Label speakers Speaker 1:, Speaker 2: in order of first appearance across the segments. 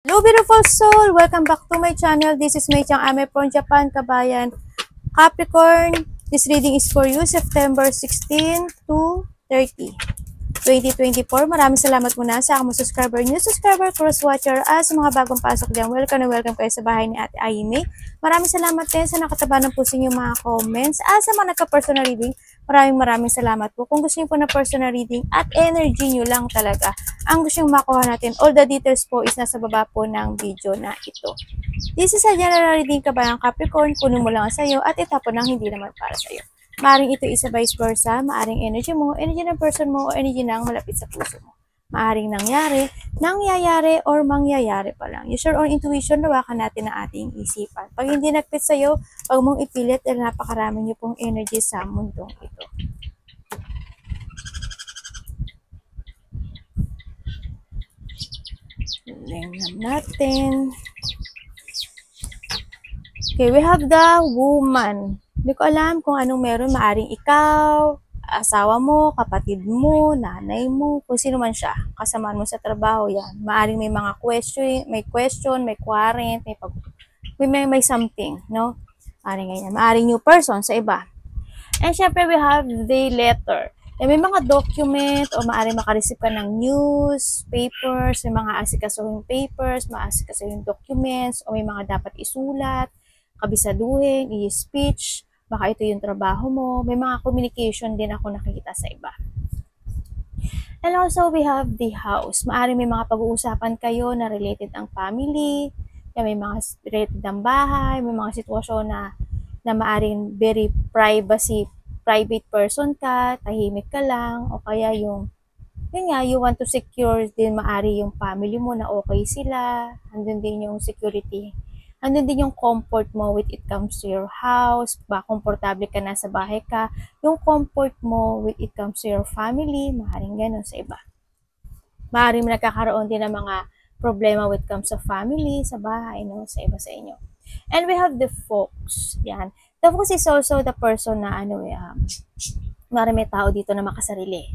Speaker 1: Hello beautiful soul! Welcome back to my channel. This is Mei Chang Ame from Japan, Kabayan. Capricorn, this reading is for you September 16 to 30, 2024. Maraming salamat muna sa aking subscriber, new subscriber, cross-watcher, at sa mga bagong pasok diyan. Welcome na welcome kayo sa bahay ni Ate Aimee. Maraming salamat din sa nakataba ng puso niyo mga comments. At sa mga nagka-personal reading, maraming salamat po. Kung gusto niyo po na personal reading at energy niyo lang talaga, ang gusto nyo makuha natin, all the details po is nasa baba po ng video na ito. This is a general reading kabayang Capricorn, kunin mo lang sa'yo at itapon ng hindi naman para sa'yo. Maaring ito isa vice versa, maaring energy mo, energy ng person mo, o energy ng malapit sa puso mo. Maaring nangyayari, or mangyayari pa lang. Use your own intuition, lawakan natin ang ating isipan. Pag hindi nagpit sa'yo, pag mong ipilit, dahil napakarami niyo pong energy sa mundong ito. Tingnan natin. Okay, we have the woman. Hindi ko alam kung anong meron. Maaring ikaw, asawa mo, kapatid mo, nanay mo, kung sino man siya. Kasamaan mo sa trabaho yan. Maaring may mga question, may quarrant, may something, no? Maaring ganyan. Maaring new person sa iba. And syempre, we have the letter. May mga document o maaring makareceive ka ng news, papers, may mga asikasuhing papers, maasikasuhing documents, o may mga dapat isulat, kabisaduhin, i-speech, baka ito yung trabaho mo. May mga communication din ako nakikita sa iba. And also, we have the house. Maaring may mga pag-uusapan kayo na related ang family, may mga related ang bahay, may mga sitwasyon na maaring very private person ka, tahimik ka lang, o kaya yun nga, you want to secure din maari yung family mo na okay sila, andun din yung security, andun din yung comfort mo with it comes to your house, ba komportable ka na sa bahay ka, yung comfort mo with it comes to your family, maaaring ganun sa iba. Maaaring nagkakaroon din ng mga problema with it comes sa family, sa bahay, no, sa iba sa inyo. And we have the Fox, yan. The Fox is also the person na may tao dito na makasarili.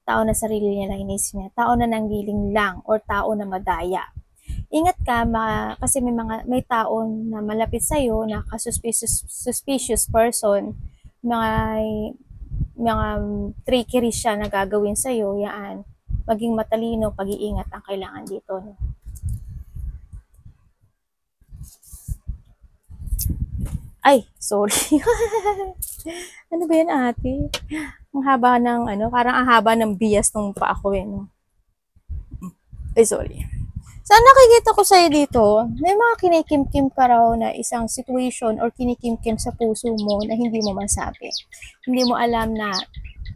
Speaker 1: Tao na sarili niya lang inisip niya. Tao na nanggiling lang or tao na madaya. Ingat ka kasi may tao na malapit sa iyo na suspicious person, mga trickery siya na gagawin sa iyo, yan. Maging matalino, pag-iingat ang kailangan dito, no? Ay, sorry. Ano ba yan, ate? Ang haba ng parang ang haba ng bias nung pa ako no? Ay, sorry. So, nakikita ko sa'yo dito, may mga kinikimkim ka raw na isang situation or kinikimkim sa puso mo na hindi mo masabi. Hindi mo alam na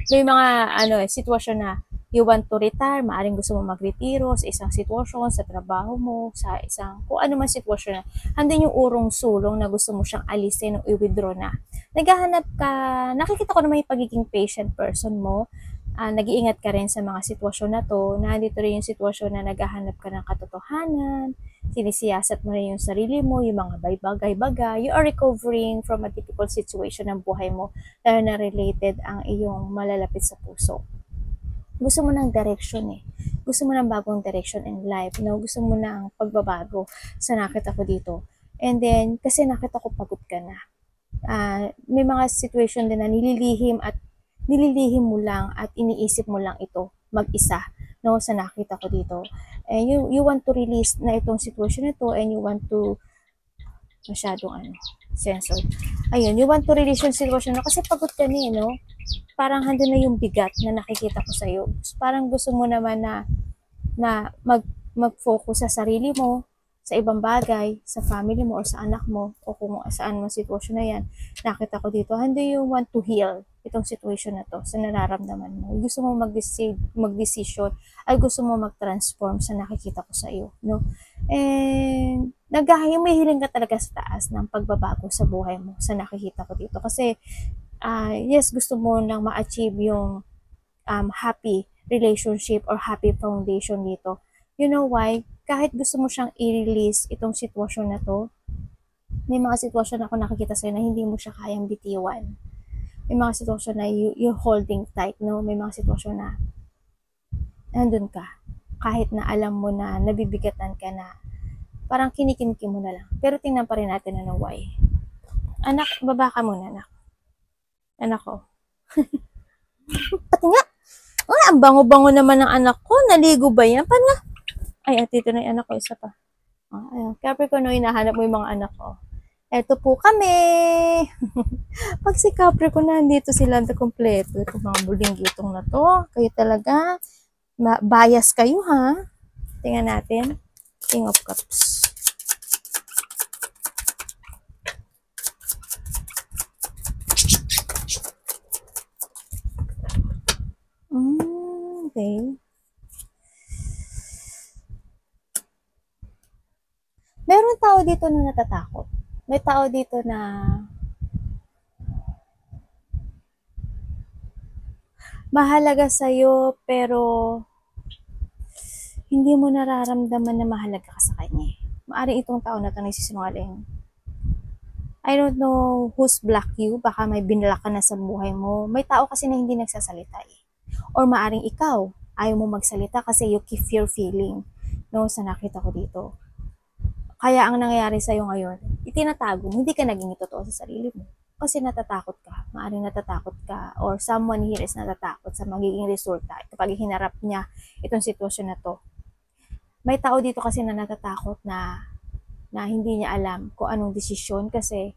Speaker 1: may mga sitwasyon na you want to retire, maaring gusto mo magretiro sa isang sitwasyon, sa trabaho mo, sa isang, kung ano man sitwasyon na, handin yung urong sulong na gusto mo siyang alisin o i-withdraw na. Naghahanap ka, nakikita ko naman yung pagiging patient person mo, nag-iingat ka rin sa mga sitwasyon na to, nandito rin yung sitwasyon na naghahanap ka ng katotohanan, sinisiyasat mo rin yung sarili mo, yung mga bagay-bagay, you are recovering from a difficult situation ng buhay mo, dahil na related ang iyong malalapit sa puso. Gusto mo ng direction Gusto mo ng bagong direction in life, no? Gusto mo ng pagbabago sa nakita ko dito. And then, kasi nakita ko pagod ka na. May mga situation din na nililihim mo lang at iniisip mo lang ito mag-isa, no? Sa nakita ko dito. And you want to release na itong situation na ito and you want to masyadong censored. Ayun, you want to release yung situation na kasi pagod ka na no? Parang handun na yung bigat na nakikita ko sa'yo. Parang gusto mo naman na mag-focus sa sarili mo, sa ibang bagay, sa family mo, o sa anak mo, o kung saan mo sitwasyon na yan. Nakita ko dito, hindi you want to heal itong situation na to, sa nararamdaman mo. Gusto mo mag-decision, ay gusto mo mag-transform sa nakikita ko sa iyo, no? And may hiling ka talaga sa taas ng pagbabago sa buhay mo, sa nakikita ko dito. Kasi yes, gusto mo nang ma-achieve yung happy relationship or happy foundation dito. You know why? Kahit gusto mo siyang i-release itong sitwasyon na to, may mga sitwasyon ako nakikita sa'yo na hindi mo siya kayang bitiwan. May mga sitwasyon na you're holding tight, no? May mga sitwasyon na nandun ka. Kahit na alam mo na nabibigatan ka na Parang kinikimkim mo na lang. Pero tingnan pa rin natin ano why. Anak, baba ka muna, anak. Anak ko. Pati nga. Ay, ang bango-bango naman ng anak ko. Naligo ba yan? Paano nga? Ay, at ito na yung anak ko. Isa pa. Ayun. Capricorn, hinahanap mo yung mga anak ko. Eto po kami. Pag si Capricorn, nandito sila na kompleto. Itong mga bulinggitong na to. Kayo talaga. Bias kayo, ha? Tingnan natin. King of Cups. Okay. Meron tao dito na natatakot. May tao dito na mahalaga sa'yo pero hindi mo nararamdaman na mahalaga ka sa kanya. Maaring itong tao na ito nagsisinungaling. I don't know who's block you. Baka may binlock ka na sa buhay mo. May tao kasi na hindi nagsasalita eh. Or maaring ikaw, ayaw mo magsalita kasi you keep your feeling. No, sa nakita ko dito. Kaya ang nangyayari sa'yo ngayon, itinatago mo, hindi ka naging totoo sa sarili mo. Kasi natatakot ka, maaaring natatakot ka, or someone here is natatakot sa magiging resulta kapag hinarap niya itong sitwasyon na to. May tao dito kasi na natatakot na hindi niya alam kung anong desisyon kasi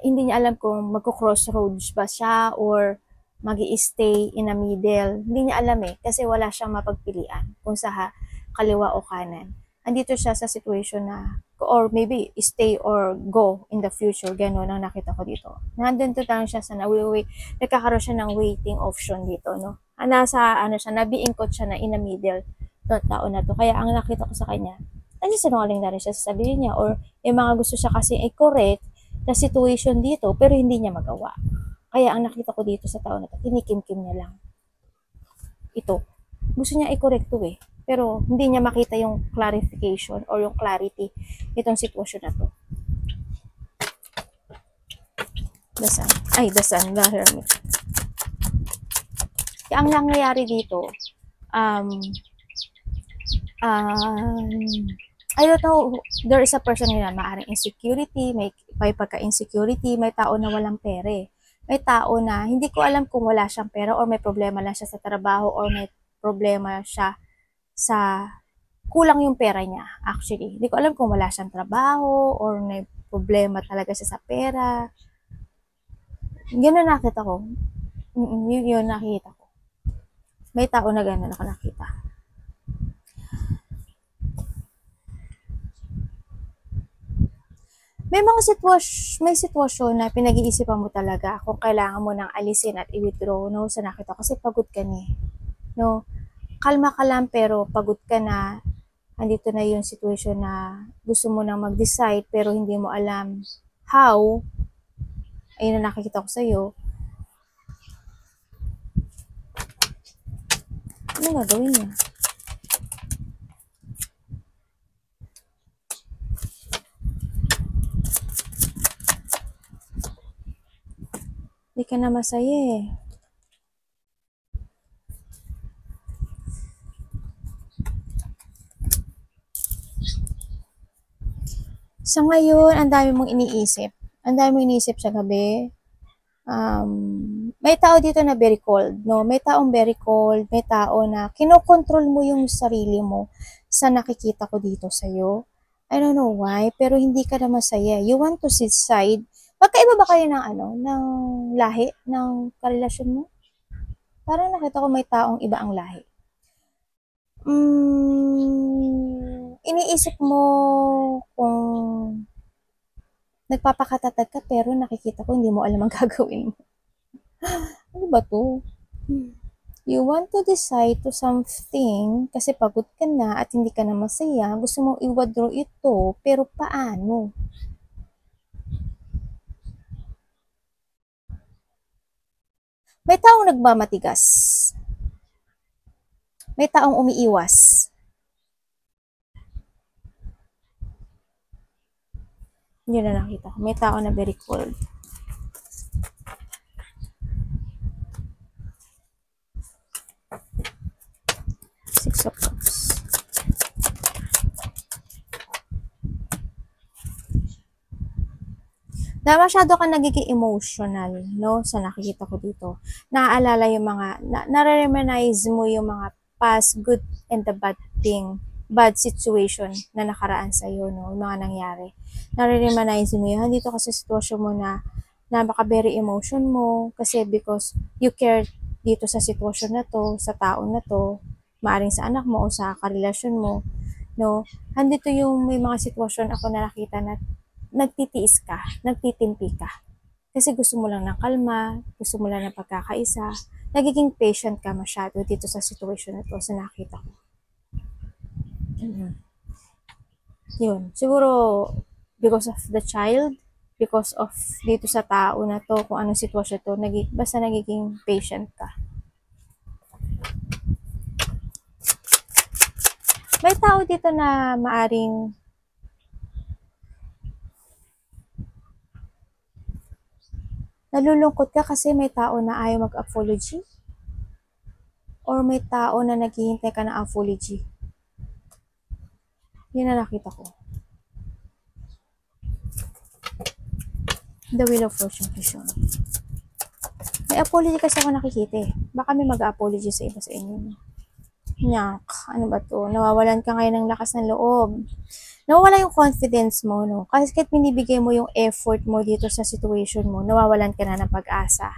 Speaker 1: hindi niya alam kung magko-crossroads ba siya or magi-stay in a middle. Hindi niya alam eh kasi wala siyang mapagpilian kung sa kaliwa o kanan. Andito siya sa situation na or maybe stay or go in the future. Gano'n ang nakita ko dito. Nandun to lang siya sa nagkakaroon siya ng waiting option dito, no? Nasa, nabiingkot siya na in the middle ng tao na to. Kaya ang nakita ko sa kanya, nagsisinungaling na rin siya sa sarili niya or yung mga gusto siya kasi i-correct na situation dito pero hindi niya magawa. Kaya ang nakita ko dito sa tao na to, kinikimkim niya lang. Ito. Gusto niya i-correct to eh. Pero hindi niya makita yung clarification or yung clarity itong sitwasyon na to. The Sun, the Hermit. Kaya ang nangyayari dito, I don't know, there is a person na maaaring insecurity, may pagka-insecurity, may tao na walang pere. May tao na hindi ko alam kung wala siyang pera or may problema lang siya sa trabaho or may problema siya sa kulang yung pera niya actually. Hindi ko alam kung wala siyang trabaho or may problema talaga siya sa pera. Yun na nakita ko. Yun nakita ko. May tao na gano'n ako nakita. May sitwasyon na pinag-iisipan mo talaga kung kailangan mo nang alisin at i-withdraw, no? Sa nakita ko kasi pagod ka ni. No? Kalma ka lang pero pagod ka na. Andito na yung situation na gusto mo nang mag-decide pero hindi mo alam how. Ayun na nakikita ko sa'yo. Ano gagawin niya? Hindi ka na masaya eh. Sa ngayon, ang dami mong iniisip. Ang dami mong iniisip sa gabi. May tao dito na very cold, no? May taong very cold, may tao na kinokontrol mo yung sarili mo sa nakikita ko dito sa'yo. I don't know why, pero hindi ka na masaya. You want to decide. Magkaiba ba kayo ng ng lahi, ng karelasyon mo? Parang nakita ko may taong iba ang lahi. Iniisip mo kung nagpapakatatag ka pero nakikita ko hindi mo alam ang gagawin mo. Ano ba to? You want to decide to something kasi pagod ka na at hindi ka na masaya. Gusto mong i-withdraw ito pero paano? May taong nagmamatigas. May taong umiiwas. Yun na nakita ko. May tao na very cold. Six of Cups. Na masyado ka nagiging emotional, no, sa nakikita ko dito. Naaalala yung mga, nare-reminisce mo yung mga past good and the bad thing, bad situation na nakaraan sa iyo, no, yung mga nangyari. Nare-reminisce mo yun. Dito kasi sitwasyon mo na maka-very emotion mo kasi because you care dito sa sitwasyon na to, sa tao na to, maaring sa anak mo o sa karelasyon mo, no. Andito yung may mga sitwasyon ako na nakita na nagtitiis ka, nagtitimpi ka. Kasi gusto mo lang ng kalma, gusto mo lang ng pagkakaisa, nagiging patient ka masyado dito sa situation na to sa nakita ko. Yun. Siguro, because of the child, because of dito sa tao na to, kung anong sitwasyon to, basta nagiging patient ka. May tao dito na maaring nalulungkot ka kasi may tao na ayaw mag-apology or may tao na naghihintay ka ng apology. Yun na nakita ko. The Wheel of Fortune Vision. May apology kasi ako nakikita eh. Baka may mag-apology sa iba sa inyo. Nyak, ano ba to? Nawawalan ka ngayon ng lakas ng loob. Nawawala yung confidence mo, no? Kasi kahit binibigay mo yung effort mo dito sa situation mo, nawawalan ka na ng pag-asa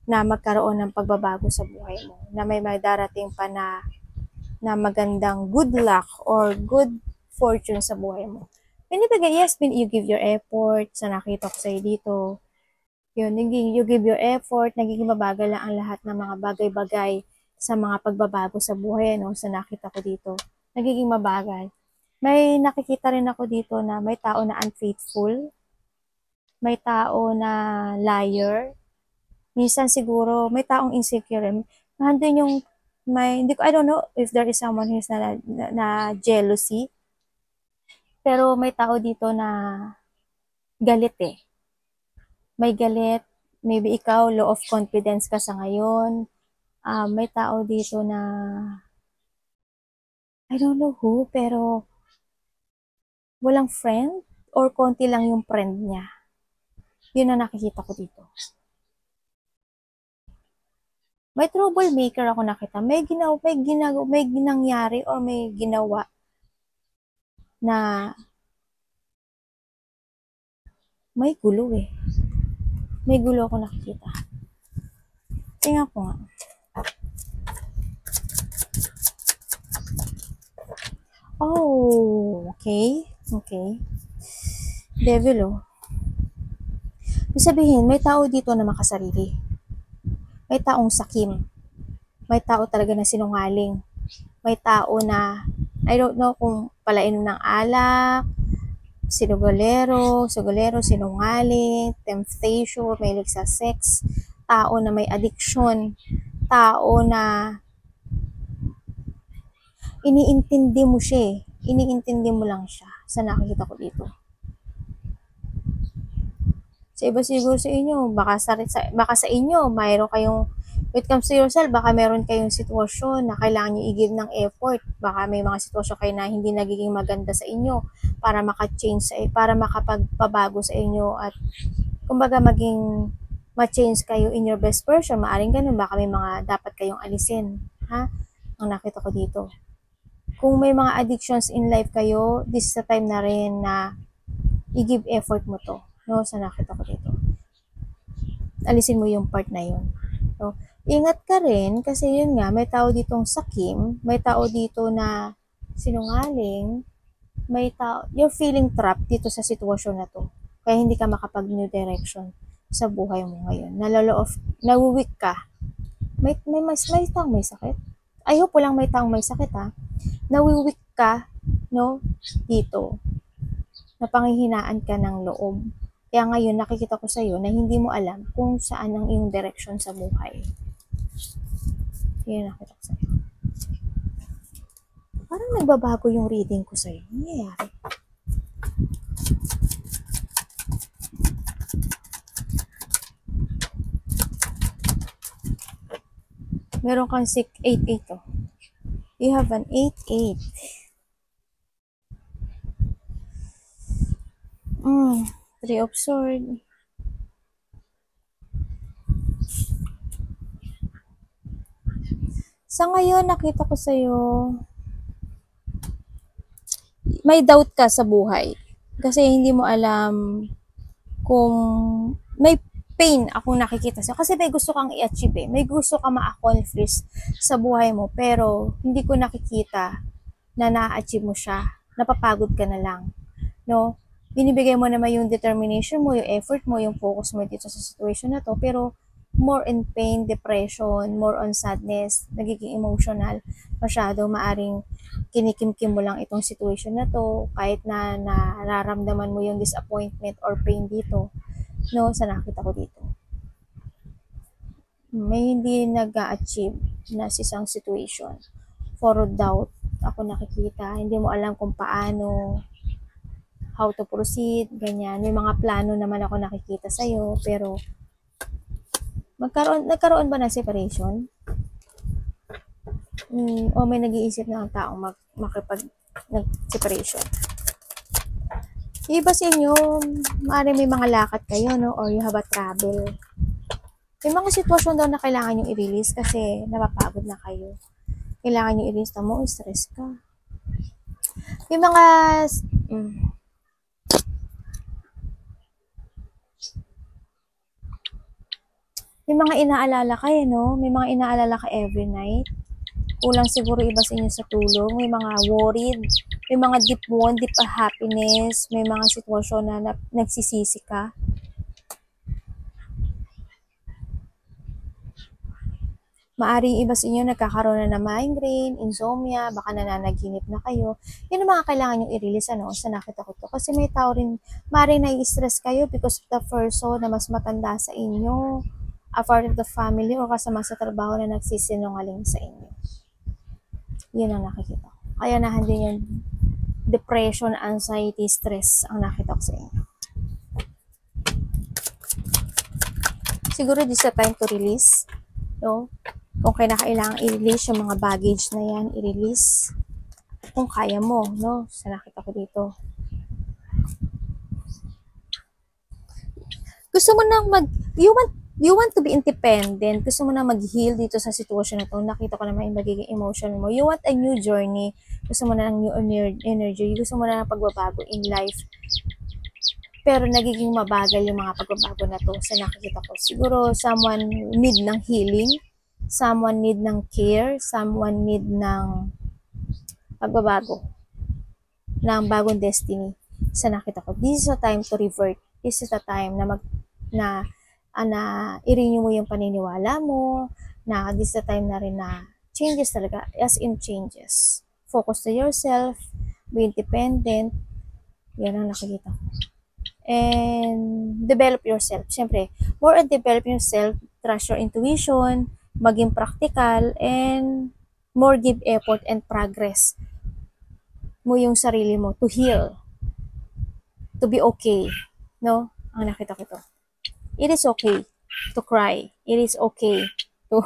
Speaker 1: na magkaroon ng pagbabago sa buhay mo. Na may darating pa na magandang good luck or good fortune sa buhay mo. Binibigay, yes, you give your effort sa nakita ko sa'yo dito. Yun, you give your effort, nagiging mabagal lang ang lahat ng mga bagay-bagay sa mga pagbabago sa buhay, no, sa nakita ko dito. Nagiging mabagal. May nakikita rin ako dito na may tao na unfaithful, may tao na liar, minsan siguro may taong insecure. Nandun yung I don't know if there is someone who's na jealousy, pero may tao dito na galit eh. May galit, maybe ikaw, low of confidence ka sa ngayon. May tao dito na, I don't know who, pero walang friend or konti lang yung friend niya. Yun na nakikita ko dito. May troublemaker ako nakita. May ginangyari or may ginawa na may gulo eh. May gulo ako nakikita. Tingnan ko nga. Oh, okay. Okay. Devil, oh. Ibig sabihin, may tao dito na makasarili. May taong sakim. May tao talaga na sinungaling. May tao na, I don't know kung palainom ng alak, sinungalero, sinungaling, temptation, may sa sex, tao na may addiction, tao na iniintindi mo siya eh. Iniintindi mo lang siya sa nakikita ko dito. Sa iba siguro sa inyo, baka sa inyo, mayroon kayong, when it comes to yourself, baka meron kayong sitwasyon na kailangan nyo i-give ng effort. Baka may mga sitwasyon kayo na hindi nagiging maganda sa inyo para maka-change, para makapagpabago sa inyo at kumbaga maging ma-change kayo in your best version. Maaring ganun, baka may mga dapat kayong alisin. Ha? Ang nakita ko dito. Kung may mga addictions in life kayo, this is the time na rin na i-give effort mo to. No, sa nakita ko dito. Alisin mo yung part na yun. So, ingat ka rin kasi yun nga, may tao ditong sakim, may tao dito na sinungaling, may tao, you're feeling trapped dito sa sitwasyon na to. Kaya hindi ka makapag-new direction sa buhay mo ngayon. Nawiwik ka. May taong may sakit. I hope walang may taong may sakit ha. Nawiwik ka, no, dito. Napanghihinaan ka ng loob. Kaya ngayon, nakikita ko sa'yo na hindi mo alam kung saan ang iyong direction sa buhay. Yan nakita ko sa'yo. Parang nagbabago yung reading ko sa'yo. Ano nangyayari? Meron kang 8-8 oh. You have an 8-8. 3 of Swords. Sa ngayon, nakita ko sa'yo, may doubt ka sa buhay. Kasi hindi mo alam kung may pain akong nakikita sa'yo. Kasi may gusto kang i-achieve eh. May gusto kang ma-accomplish sa buhay mo. Pero hindi ko nakikita na na-achieve mo siya. Napapagod ka na lang. No? Binibigay mo naman yung determination mo, yung effort mo, yung focus mo dito sa situation na to. Pero more in pain, depression, more on sadness, nagiging emotional, masyado, maaring kinikimkim mo lang itong situation na to, kahit na nararamdaman mo yung disappointment or pain dito, no, sa nakita ko dito. May hindi nag-a-achieve na isang situation. For doubt, ako nakikita, hindi mo alam kung paano, how to proceed, ganyan. May mga plano naman ako nakikita sa'yo, pero nagkaroon ba ng separation? O may nag-iisip na ang taong nag-separation? Iba sa inyo, maaaring may mga lakad kayo, no? Or you have a travel. May mga sitwasyon daw na kailangan nyo i-release kasi napapagod na kayo. Kailangan nyo i-release na mo, stress ka. May mga... May mga inaalala kayo, no? May mga inaalala ka every night. Kulang siguro iba sa inyo sa tulong. May mga worried. May mga deep wound, deep happiness. May mga sitwasyon na nagsisisi ka. Maaring iba sa inyo nagkakaroon na ng migraine, insomnia, baka nananaginip na kayo. Yun ang mga kailangan nyo i-release sa nakita ko to. Kasi may tao rin, maaring nai-stress kayo because of the person na mas matanda sa inyo, a part of the family, o kasama sa trabaho na nagsisinungaling sa inyo. Yun ang nakikita ko. Kaya nahandin yung depression, anxiety, stress ang nakita ko sa inyo. Siguro this is the time to release, no? Kung kailangan i-release yung mga baggage na yan, i-release. Kung kaya mo, no? Sa nakita ko dito. Gusto mo nang you want to be independent. Gusto mo na mag-heal dito sa sitwasyon na to. Nakita ko naman yung magiging emotion mo. You want a new journey. Gusto mo na ng new energy. Gusto mo na ng pagbabago in life. Pero nagiging mabagal yung mga pagbabago na to sa nakikita ko. Siguro someone need ng healing. Someone need ng care. Someone need ng pagbabago. Ng bagong destiny sa nakita ko. This is a time to revert. This is a time na i-renew mo yung paniniwala mo, na this is the time na rin na changes talaga, as in changes. Focus to yourself, be independent, yan ang nakikita ko. And develop yourself. Siyempre, more on develop yourself, trust your intuition, maging practical, and more give effort and progress mo yung sarili mo to heal, to be okay, no? Ang nakita ko ito. It is okay to cry. It is okay to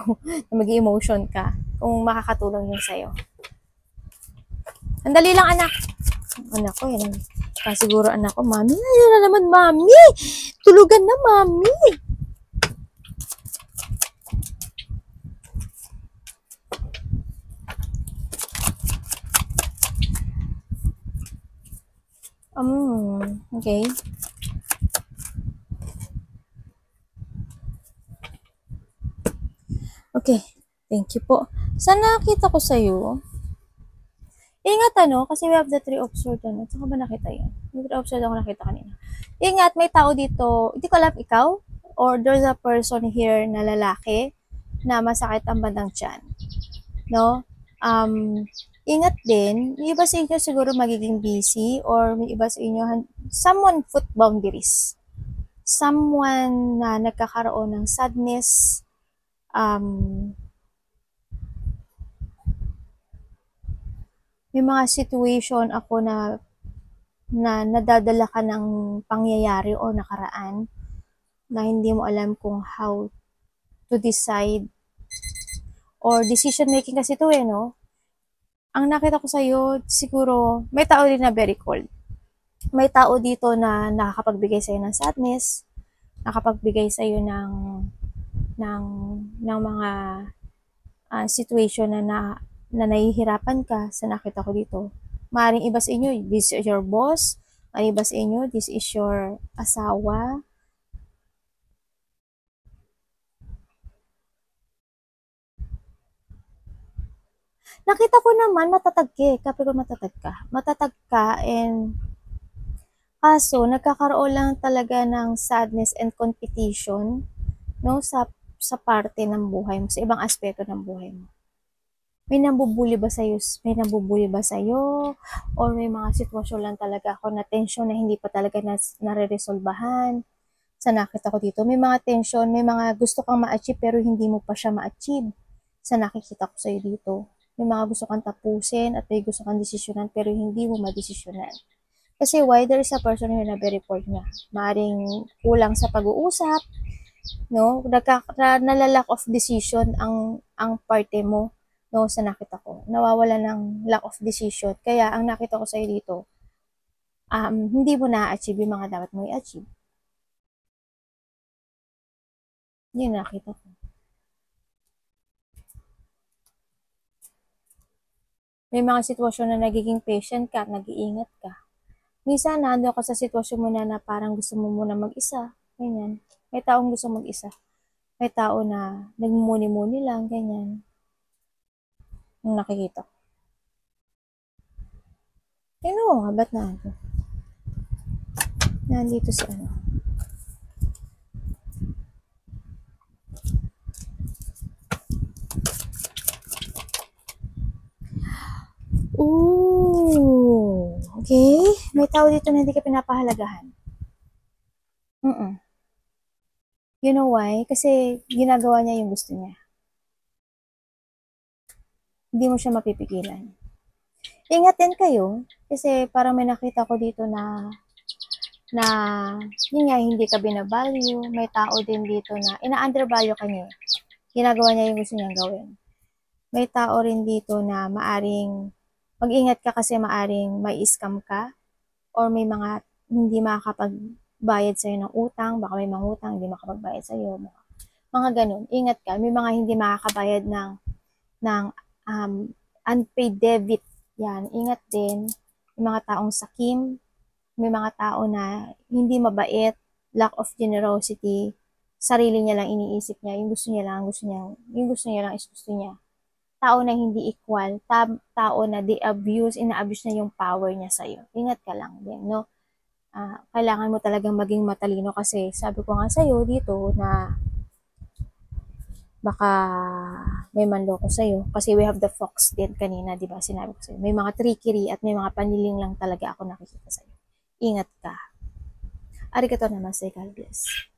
Speaker 1: mag-emotion ka kung makakatulong yun sa'yo. Andali lang, anak. Anak ko, yan. Siguro anak ko, mami, yan na naman, mami. Tulugan na, mami. Okay. Okay, thank you po. Sa nakita ko sa'yo, ingat kasi we have the 3 of swords, Saan ba nakita yun? May 3 of swords ako nakita kanina. Ingat, may tao dito, hindi ko alam ikaw, or there's a person here na lalaki na masakit ang bandang tiyan. No? Ingat din, yung iba sa inyo siguro magiging busy, or may iba sa inyo, someone put boundaries. Someone na nagkakaroon ng sadness, may mga situation ako na nadadala ka ng pangyayari o nakaraan na hindi mo alam kung how to decide, or decision making kasi ito no? Ang nakita ko sa'yo, siguro, may tao din na very cold. May tao dito na nakakapagbigay sa'yo ng sadness, nakapagbigay sa'yo ng mga situation na nahihirapan ka sa nakita ko dito. Maaaring iba sa inyo, this is your boss. Maaaring iba sa inyo, this is your asawa. Nakita ko naman, matatag ka eh. Capricorn, matatag ka. Matatag ka and kaso, nagkakaroon lang talaga ng sadness and competition, no, sa parte ng buhay mo, sa ibang aspeto ng buhay mo. May nambubuli ba sa'yo? May nambubuli ba sa'yo? Or may mga sitwasyon lang talaga ako na tension na hindi pa talaga nare-resolbahan? Sa nakita ko dito, may mga tension, may mga gusto kang ma-achieve pero hindi mo pa siya ma-achieve. Sa nakikita ko sa'yo dito, may mga gusto kang tapusin at may gusto kang desisyonan pero hindi mo madesisyonan. Kasi why? There is a person here na very poor niya. Maaring kulang sa pag-uusap, no? Nalalack of decision ang parte mo, no, sa nakita ko. Nawawala ng lack of decision. Kaya ang nakita ko sa'yo dito, hindi mo na-achieve yung mga dapat mo i-achieve. Yun nakita ko. May mga sitwasyon na nagiging patient ka at nag-iingat ka. Minsan, nando ka sa sitwasyon mo na parang gusto mo muna mag-isa. Ganyan. May taong gusto mag-isa. May tao na nagmumuni-muni lang, ganyan. Yung nakikita ko. Ano, ba't na ano? Nandito si ano. Ooh, okay. May tao dito na hindi ka pinapahalagahan. You know why? Kasi ginagawa niya yung gusto niya. Hindi mo siya mapipigilan. Ingat din kayo kasi parang may nakita ko dito na yun nga, hindi ka binavalue. May tao din dito na ina-undervalue ka niya. Ginagawa niya yung gusto niyang gawin. May tao rin dito na maaring mag-ingat ka kasi maaring may scam ka or may mga hindi makakapagbayad sa'yo ng utang, baka may mga utang hindi makapagbayad sa'yo. Mga ganun. Ingat ka. May mga hindi makakabayad ng unpaid debit. Yan. Ingat din. May mga taong sakim, may mga tao na hindi mabait, lack of generosity, sarili niya lang iniisip niya, yung gusto niya lang, yung gusto niya lang is gusto niya. Tao na hindi equal, tao na ina-abuse niya yung power niya sa'yo. Ingat ka lang din, no? Kailangan mo talagang maging matalino kasi sabi ko nga sa'yo dito na baka may manloko sa'yo. Kasi we have the fox din kanina, di ba? Sinabi ko sa'yo. May mga trickery at may mga paniling lang talaga ako nakikita sa'yo. Ingat ka. Arigato namaste, God bless.